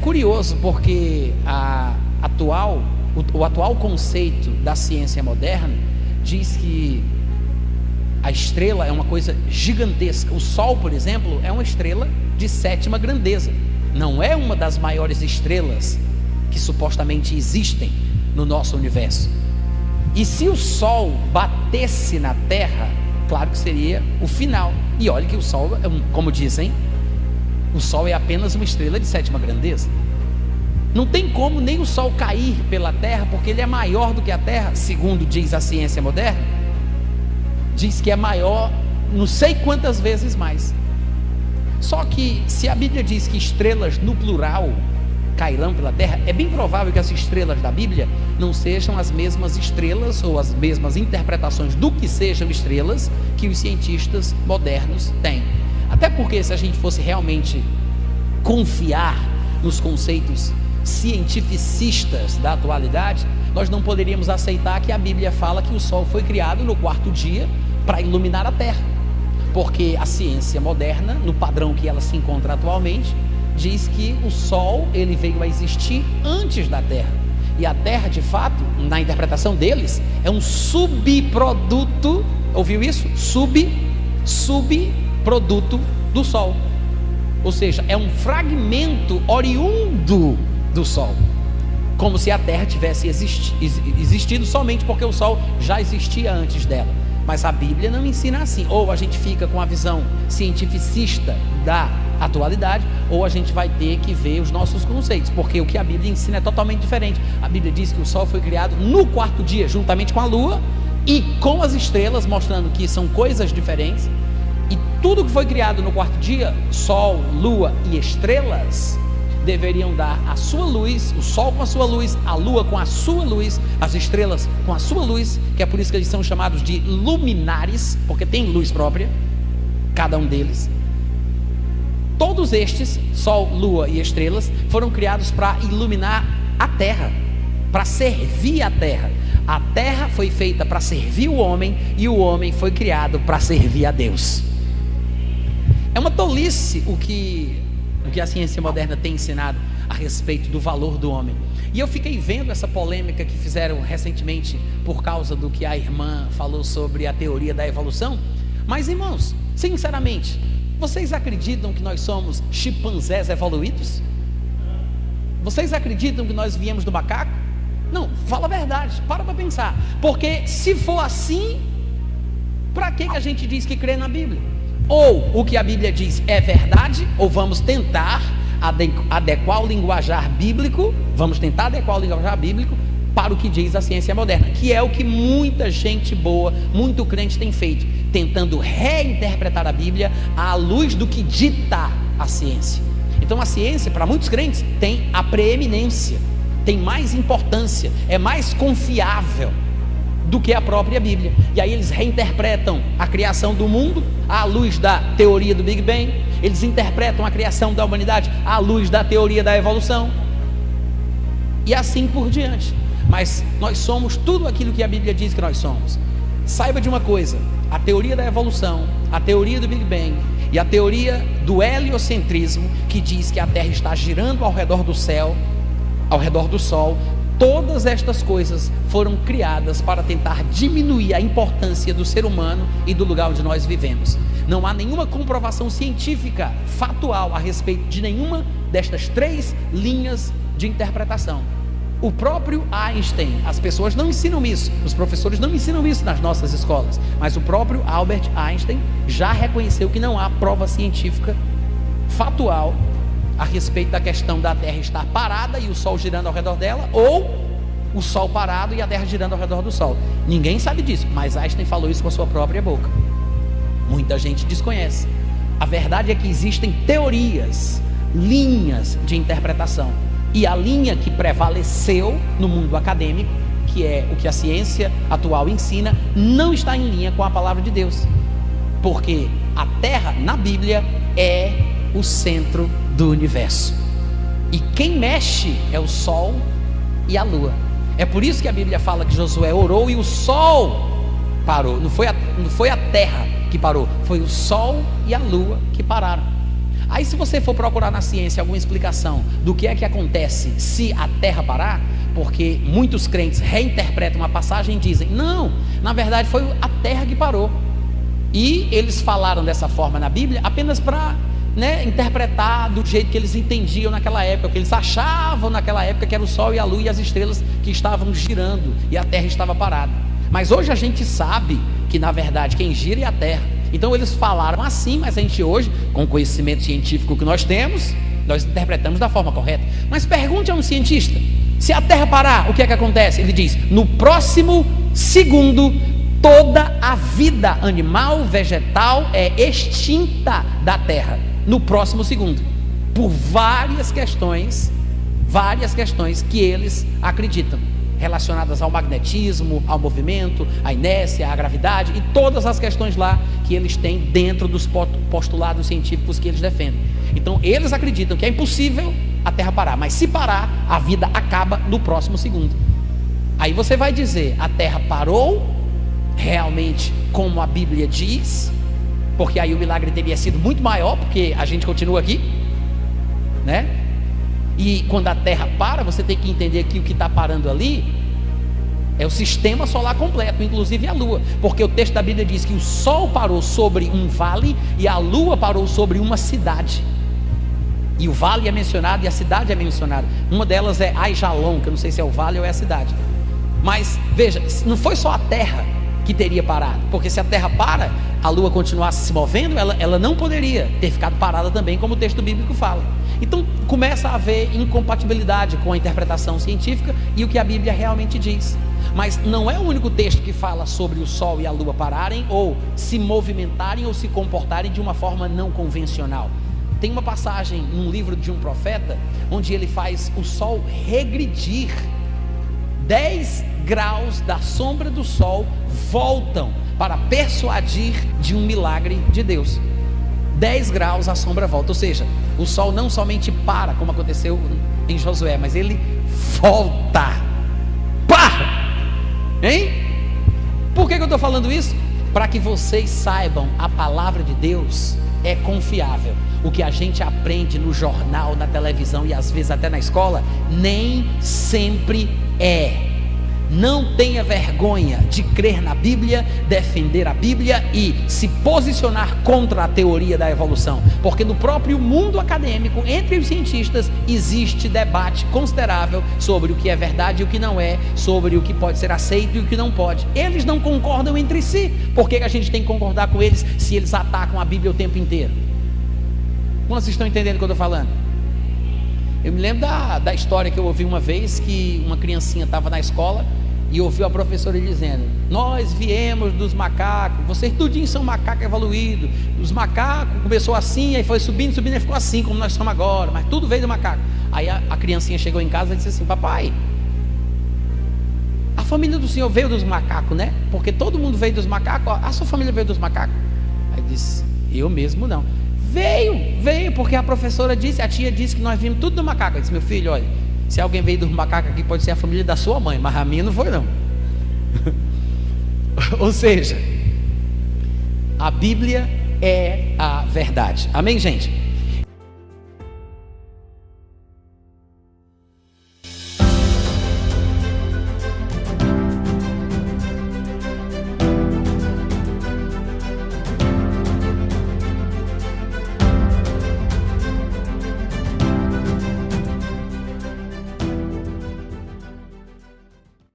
curioso porque o atual conceito da ciência moderna diz que a estrela é uma coisa gigantesca. O Sol, por exemplo, é uma estrela de 7ª grandeza. Não é uma das maiores estrelas que supostamente existem no nosso universo. E se o Sol batesse na Terra, claro que seria o final. E olha que o Sol, como dizem, o Sol é apenas uma estrela de 7ª grandeza. Não tem como nem o Sol cair pela Terra, porque ele é maior do que a Terra, segundo diz a ciência moderna. Diz que é maior não sei quantas vezes mais. Só que se a Bíblia diz que estrelas no plural cairão pela Terra, é bem provável que as estrelas da Bíblia não sejam as mesmas estrelas ou as mesmas interpretações do que sejam estrelas que os cientistas modernos têm. Até porque se a gente fosse realmente confiar nos conceitos cientificistas da atualidade, nós não poderíamos aceitar que a Bíblia fala que o Sol foi criado no 4º dia para iluminar a Terra, porque a ciência moderna, no padrão que ela se encontra atualmente, diz que o Sol ele veio a existir antes da Terra, e a Terra de fato, na interpretação deles, é um subproduto, ouviu isso? Subproduto do Sol, ou seja, é um fragmento oriundo do Sol, como se a Terra tivesse existido somente porque o Sol já existia antes dela. Mas a Bíblia não ensina assim. Ou a gente fica com a visão cientificista da atualidade, ou a gente vai ter que ver os nossos conceitos, porque o que a Bíblia ensina é totalmente diferente. A Bíblia diz que o Sol foi criado no 4º dia, juntamente com a Lua e com as estrelas, mostrando que são coisas diferentes. E tudo que foi criado no 4º dia, Sol, Lua e estrelas, deveriam dar a sua luz, o Sol com a sua luz, a Lua com a sua luz, as estrelas com a sua luz, que é por isso que eles são chamados de luminares, porque tem luz própria, cada um deles. Todos estes, Sol, Lua e estrelas, foram criados para iluminar a Terra, para servir a Terra. A Terra foi feita para servir o homem, e o homem foi criado para servir a Deus. É uma tolice o que a ciência moderna tem ensinado a respeito do valor do homem. E eu fiquei vendo essa polêmica que fizeram recentemente por causa do que a irmã falou sobre a teoria da evolução. Mas, irmãos, sinceramente, vocês acreditam que nós somos chimpanzés evoluídos? Vocês acreditam que nós viemos do macaco? Não, fala a verdade, para pensar. Porque se for assim, para que a gente diz que crê na Bíblia? Ou o que a Bíblia diz é verdade, ou vamos tentar adequar o linguajar bíblico, para o que diz a ciência moderna, que é o que muita gente boa, muito crente tem feito, tentando reinterpretar a Bíblia à luz do que dita a ciência. Então a ciência, para muitos crentes, tem a preeminência, tem mais importância, é mais confiável do que a própria Bíblia. E aí eles reinterpretam a criação do mundo à luz da teoria do Big Bang, eles interpretam a criação da humanidade à luz da teoria da evolução, e assim por diante. Mas nós somos tudo aquilo que a Bíblia diz que nós somos. Saiba de uma coisa: a teoria da evolução, a teoria do Big Bang e a teoria do heliocentrismo, que diz que a Terra está girando ao redor do céu, ao redor do Sol, todas estas coisas foram criadas para tentar diminuir a importância do ser humano e do lugar onde nós vivemos. Não há nenhuma comprovação científica factual a respeito de nenhuma destas 3 linhas de interpretação. O próprio Einstein, as pessoas não ensinam isso, os professores não ensinam isso nas nossas escolas, mas o próprio Albert Einstein já reconheceu que não há prova científica factual a respeito da questão da Terra estar parada e o Sol girando ao redor dela, ou o Sol parado e a Terra girando ao redor do Sol. Ninguém sabe disso, mas Einstein falou isso com a sua própria boca. Muita gente desconhece. A verdade é que existem teorias, linhas de interpretação, e a linha que prevaleceu no mundo acadêmico, que é o que a ciência atual ensina, não está em linha com a palavra de Deus, porque a Terra na Bíblia é o centro do universo, e quem mexe é o Sol e a Lua. É por isso que a Bíblia fala que Josué orou e o Sol parou. Não foi a Terra que parou, foi o Sol e a Lua que pararam. Aí se você for procurar na ciência alguma explicação do que é que acontece se a Terra parar, porque muitos crentes reinterpretam a passagem e dizem, não, na verdade foi a Terra que parou. E eles falaram dessa forma na Bíblia apenas para interpretar do jeito que eles entendiam naquela época, que eles achavam naquela época que era o Sol e a Lua e as estrelas que estavam girando e a Terra estava parada. Mas hoje a gente sabe que na verdade quem gira é a Terra. Então eles falaram assim, mas a gente hoje, com o conhecimento científico que nós temos, nós interpretamos da forma correta. Mas pergunte a um cientista, se a Terra parar, o que é que acontece? Ele diz, no próximo segundo, toda a vida animal, vegetal é extinta da Terra. No próximo segundo, por várias questões que eles acreditam, relacionadas ao magnetismo, ao movimento, à inércia, à gravidade e todas as questões lá que eles têm dentro dos postulados científicos que eles defendem. Então eles acreditam que é impossível a Terra parar, mas se parar, a vida acaba no próximo segundo. Aí você vai dizer, a Terra parou realmente como a Bíblia diz, porque aí o milagre teria sido muito maior, porque a gente continua aqui, né? E quando a Terra para, você tem que entender que o que está parando ali é o sistema solar completo, inclusive a Lua, porque o texto da Bíblia diz que o Sol parou sobre um vale e a Lua parou sobre uma cidade. E o vale é mencionado e a cidade é mencionada. Uma delas é Aijalon, que eu não sei se é o vale ou é a cidade. Mas veja, não foi só a Terra que teria parado, porque se a Terra para, a Lua continuasse se movendo, ela não poderia ter ficado parada também, como o texto bíblico fala. Então começa a haver incompatibilidade com a interpretação científica e o que a Bíblia realmente diz. Mas não é o único texto que fala sobre o Sol e a Lua pararem, ou se movimentarem, ou se comportarem de uma forma não convencional. Tem uma passagem num livro de um profeta, onde ele faz o Sol regredir. 10 graus da sombra do Sol voltam para persuadir de um milagre de Deus. 10 graus a sombra volta, ou seja, o Sol não somente para, como aconteceu em Josué, mas ele volta. Pá! Hein? Por que eu estou falando isso? Para que vocês saibam, a palavra de Deus é confiável. O que a gente aprende no jornal, na televisão e às vezes até na escola, nem sempre é. Não tenha vergonha de crer na Bíblia, defender a Bíblia e se posicionar contra a teoria da evolução, porque no próprio mundo acadêmico, entre os cientistas, existe debate considerável sobre o que é verdade e o que não é, sobre o que pode ser aceito e o que não pode. Eles não concordam entre si. Por que a gente tem que concordar com eles se eles atacam a Bíblia o tempo inteiro? Vocês estão entendendo o que eu estou falando? Eu me lembro da história que eu ouvi uma vez, que uma criancinha estava na escola e ouviu a professora dizendo: nós viemos dos macacos, vocês tudinho são macaco evoluído, os macacos começou assim, aí foi subindo e ficou assim como nós somos agora, mas tudo veio do macaco. Aí a criancinha chegou em casa e disse assim: papai, a família do senhor veio dos macacos, né? Porque todo mundo veio dos macacos, a sua família veio dos macacos? Aí disse: eu mesmo não. Veio, porque a professora disse, a tia disse que nós vimos tudo do macaco. Eu disse: meu filho, olha, se alguém veio dos macacos aqui, pode ser a família da sua mãe, mas a minha não foi não. Ou seja, a Bíblia é a verdade. Amém, gente?